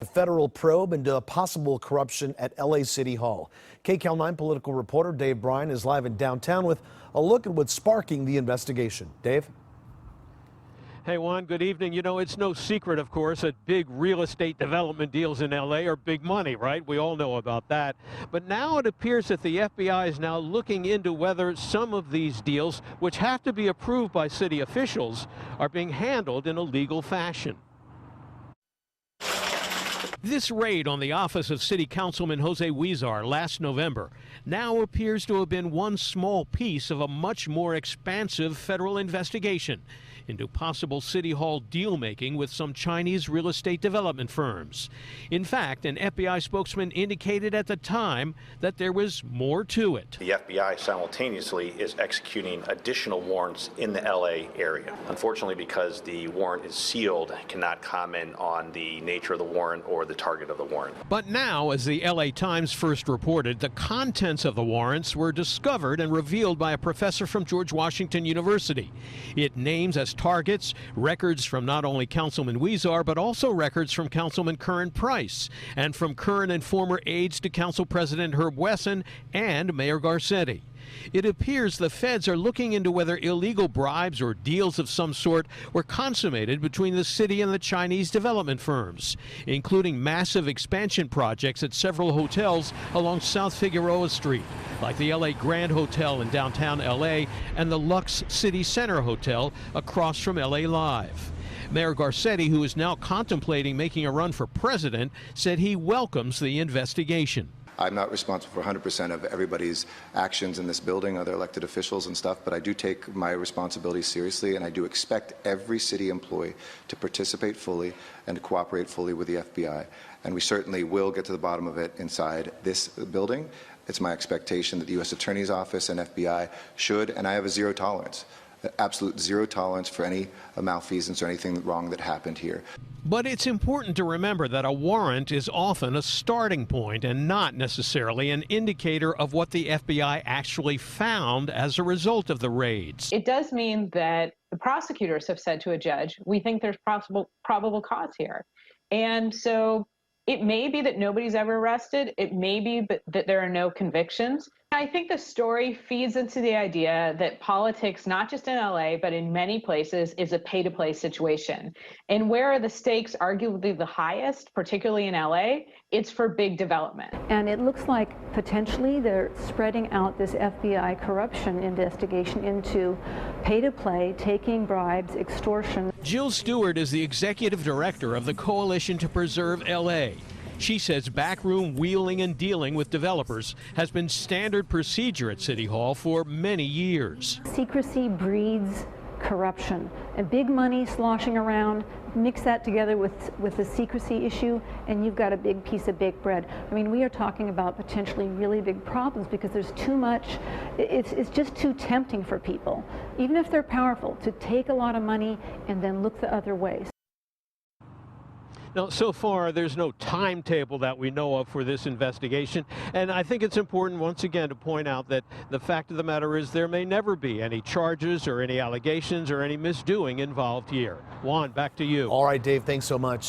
A federal probe into possible corruption at LA City Hall. KCAL 9 political reporter Dave Bryan is live in downtown with a look at what's sparking the investigation. Dave? Hey, Juan, good evening. You know, it's no secret, of course, that big real estate development deals in L.A. are big money, right? We all know about that. But now it appears that the FBI is now looking into whether some of these deals, which have to be approved by city officials, are being handled in a legal fashion. This raid on the office of City Councilman Jose Huizar last November now appears to have been one small piece of a much more expansive federal investigation into possible City Hall deal-making with some Chinese real estate development firms. In fact, an FBI spokesman indicated at the time that there was more to it. The FBI simultaneously is executing additional warrants in the LA area. Unfortunately, because the warrant is sealed, I cannot comment on the nature of the warrant or the target of the warrant. But now, as the LA Times first reported, the contents of the warrants were discovered and revealed by a professor from George Washington University. It names as targets records from not only Councilman Huizar, but also records from Councilman Curran Price and from current and former aides to Council President Herb Wesson and Mayor Garcetti. It appears the feds are looking into whether illegal bribes or deals of some sort were consummated between the city and the Chinese development firms, including massive expansion projects at several hotels along South Figueroa Street, like the LA Grand Hotel in downtown LA and the Lux City Center Hotel across from LA Live. Mayor Garcetti, who is now contemplating making a run for president, said he welcomes the investigation. I'm not responsible for 100% of everybody's actions in this building, other elected officials and stuff, but I do take my responsibilities seriously, and I do expect every city employee to participate fully and to cooperate fully with the FBI. And we certainly will get to the bottom of it inside this building. It's my expectation that the U.S. Attorney's Office and FBI should, and I have a zero tolerance, absolute zero tolerance for any malfeasance or anything wrong that happened here. But it's important to remember that a warrant is often a starting point and not necessarily an indicator of what the FBI actually found as a result of the raids. It does mean that the prosecutors have said to a judge, we think there's probable cause here. And so it may be that nobody's ever arrested. It may be that there are no convictions. I think the story feeds into the idea that politics, not just in LA, but in many places, is a pay-to-play situation. And where are the stakes arguably the highest, particularly in LA, it's for big development. And it looks like potentially they're spreading out this FBI corruption investigation into pay-to-play, taking bribes, extortion. Jill Stewart is the executive director of the Coalition to Preserve LA. She says backroom wheeling and dealing with developers has been standard procedure at City Hall for many years. Secrecy breeds corruption, and big money sloshing around, mix that together with the secrecy issue, and you've got a big piece of baked bread. I mean, we are talking about potentially really big problems because there's too much, it's just too tempting for people, even if they're powerful, to take a lot of money and then look the other way. Now, so far, there's no timetable that we know of for this investigation, and I think it's important once again to point out that the fact of the matter is there may never be any charges or any allegations or any misdoing involved here. Juan, back to you. All right, Dave, thanks so much.